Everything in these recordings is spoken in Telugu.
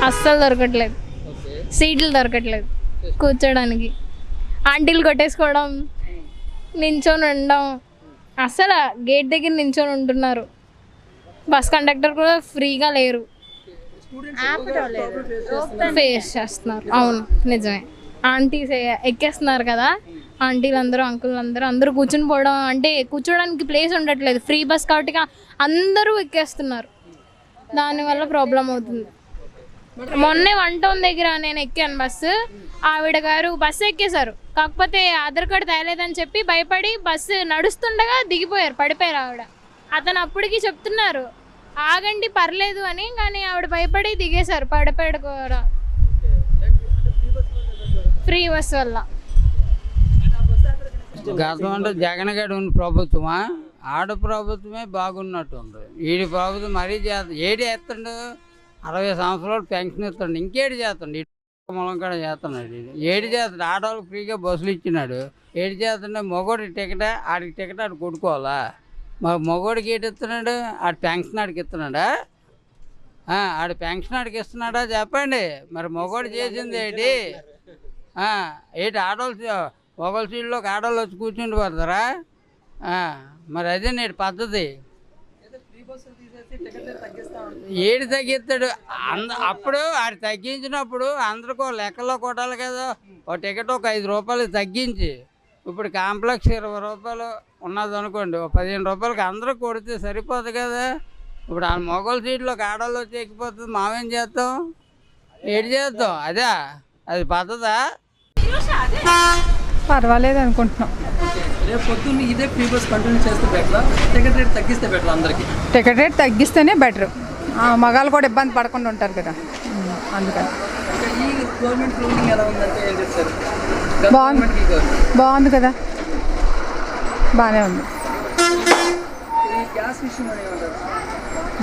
అస్సలు దొరకట్లేదు, సీట్లు దొరకట్లేదు కూర్చోడానికి. ఆంటీలు కొట్టేసుకోవడం, నించొని ఉండడం, అసలు గేట్ దగ్గర నించొని ఉంటున్నారు. బస్ కండక్టర్ కూడా ఫ్రీగా లేరు, ఫేస్ చేస్తున్నారు. అవును నిజమే. ఆంటీస్ ఎక్కేస్తున్నారు కదా, ఆంటీలు అందరూ అంకుల్ అందరూ కూర్చుని పోవడం, అంటే కూర్చోడానికి ప్లేస్ ఉండట్లేదు. ఫ్రీ బస్ కాబట్టి అందరూ ఎక్కేస్తున్నారు, దానివల్ల ప్రాబ్లం అవుతుంది. మొన్నే 1 టౌన్ దగ్గర నేను ఎక్కాను బస్సు. ఆవిడ గారు బస్సు ఎక్కేశారు, కాకపోతే ఆధార్ కార్డు తేలేదని చెప్పి భయపడి బస్సు నడుస్తుండగా దిగిపోయారు, పడిపోయారు ఆవిడ. అతను అప్పటికి చెప్తున్నారు ఆగండి పర్లేదు అని, కానీ ఆవిడ భయపడి దిగేశారు, పడిపోయాడు కూడా ఫ్రీ బస్ వల్ల. గతం అంటే జగన్ గారు ఉన్న ప్రభుత్వమా, ఆడ ప్రభుత్వమే బాగున్నట్టుంది. ఈడి ప్రభుత్వం మరీ ఏడి ఎత్తండు, 60 సంవత్సరాలు పెన్షన్ ఇస్తాడు, ఇంకేటి చేస్తాడు, మూలం కూడా చేస్తున్నాడు. ఏడు చేస్తాడు, ఆడవాళ్ళకి ఫ్రీగా బస్సులు ఇచ్చినాడు. ఏడు చేస్తుండే మగోడి టికెట్, ఆడికి టికెట్ ఆడికి కొట్టుకోవాలా? మా మగోడికి ఏటి ఇస్తున్నాడు, ఆడి పెన్షన్ ఆడికి ఇస్తున్నాడా? ఆడి పెన్షన్ ఆడికి ఇస్తున్నాడా చెప్పండి. మరి మగోడు చేసింది ఏంటి? ఏంటి ఆడవాళ్ళు ఒకళ్ళ సీట్లోకి ఆడవాళ్ళు వచ్చి కూర్చుండి పడతారా? మరి అదే నేటి పద్ధతి. ఏడు తగ్గిస్తాడు అప్పుడు ఆడు తగ్గించినప్పుడు అందరికీ లెక్కల్లో కొట్టాలి కదా. ఒక టికెట్ ఒక 5 రూపాయలు తగ్గించి, ఇప్పుడు కాంప్లెక్స్ 20 రూపాయలు ఉన్నది అనుకోండి, ఒక 15 రూపాయలకి అందరూ కొడితే సరిపోదు కదా. ఇప్పుడు ఆ మొగోళ్ళ సీట్లోకి ఆడవాళ్ళు వచ్చి ఎక్కిపోతుంది, మామేం చేస్తాం? ఏడు చేస్తాం? అదే అది పద్ధతా? పర్వాలేదు అనుకుంటున్నాం. రేపు పొద్దున్న ఇదే ఫ్రీ బస్ కంటిన్యూ చేస్తే బెటర్, టికెట్ రేట్ తగ్గిస్తే బెటర్ అందరికి? టికెట్ రేట్ తగ్గిస్తేనే బెటర్, మగాళ్ళు కూడా ఇబ్బంది పడకుండా ఉంటారు కదా, అందుకని. ఈ గవర్నమెంట్ రూలింగ్ ఎలా ఉందంటే ఏం చెప్తారు? బాగుంది కదా, బాగానే ఉంది. ఈ గ్యాస్ విషయం అని ఏమంటారు?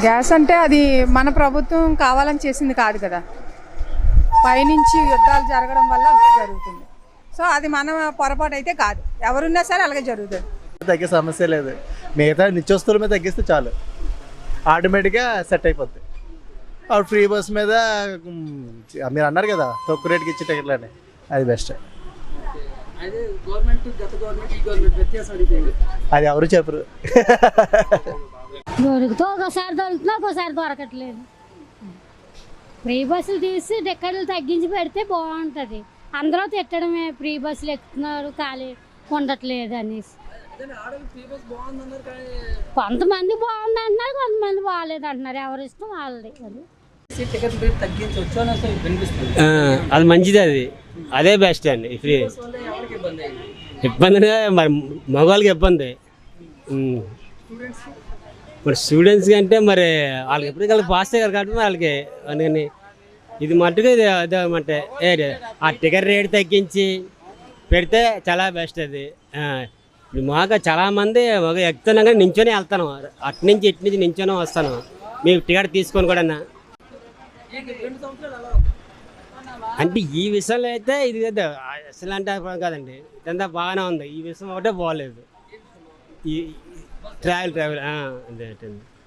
గ్యాస్ అంటే అది మన ప్రభుత్వం కావాలని చేసింది కాదు కదా, పైనుంచి యుద్ధాలు జరగడం వల్ల అంత జరుగుతుంది. సో అది మన పొరపాటు అయితే కాదు, ఎవరున్నా సరే అలాగే జరుగుతుంది. తగ్గే సమస్య లేదు, మిగతా నిత్యవస్తువుల మీద తగ్గిస్తే చాలు, ఆటోమేటిక్గా సెట్ అయిపోద్ది. అప్పుడు ఫ్రీ బస్ మీద మీరు అన్నారు కదా తక్కువ రేటుకి ఇచ్చే టికెట్లు అని, అది బెస్ట్. అదే గవర్నమెంట్, గత గవర్నమెంట్ ఈ గవర్నమెంట్ వ్యత్యాసం అడిగింది, అది ఎవరు చెప్పరు. దొరుకుతూ ఒకసారి దొరుకుతున్నా ఒకసారి దొరకట్లేదు. ఫ్రీ బస్సులు తీసి టికెట్లు తగ్గించి పెడితే బాగుంటుంది. అందరూ తిట్టడమే, ఫ్రీ బస్సులు ఎక్కుతున్నారు ఖాళీ ఉండట్లేదు అనేసి. కొంతమంది బాగుంది అంటున్నారు, కొంతమంది బాగాలేదు అంటున్నారు, ఎవరి ఇష్టం వాళ్ళది. అది మంచిది, అదే బెస్ట్ అండి. ఫ్రీ ఇబ్బంది మరి మగవాళ్ళకి ఇబ్బంది, మరి స్టూడెంట్స్ అంటే మరి వాళ్ళకి ఎప్పటికీ పాస్ అయ్యారు కాబట్టి వాళ్ళకి, అందుకని ఇది మట్టుకు ఇది అదేమంటే ఆ టికెట్ రేట్ తగ్గించి పెడితే చాలా బెస్ట్. అది మాకు చాలామంది ఒక ఎక్కుతున్నాం కానీ నించొని వెళ్తాను, అటు నుంచి ఇటు నుంచి నించొని వస్తాను, మేము టికెట్ తీసుకొని కూడా. అంటే ఈ విషయంలో అయితే ఇది కదా అసలు అంటే కాదండి, ఇదంతా బాగానే ఉంది. ఈ విషయం ఒకటే బాగోలేదు, ఈ ట్రావెల్ అదే.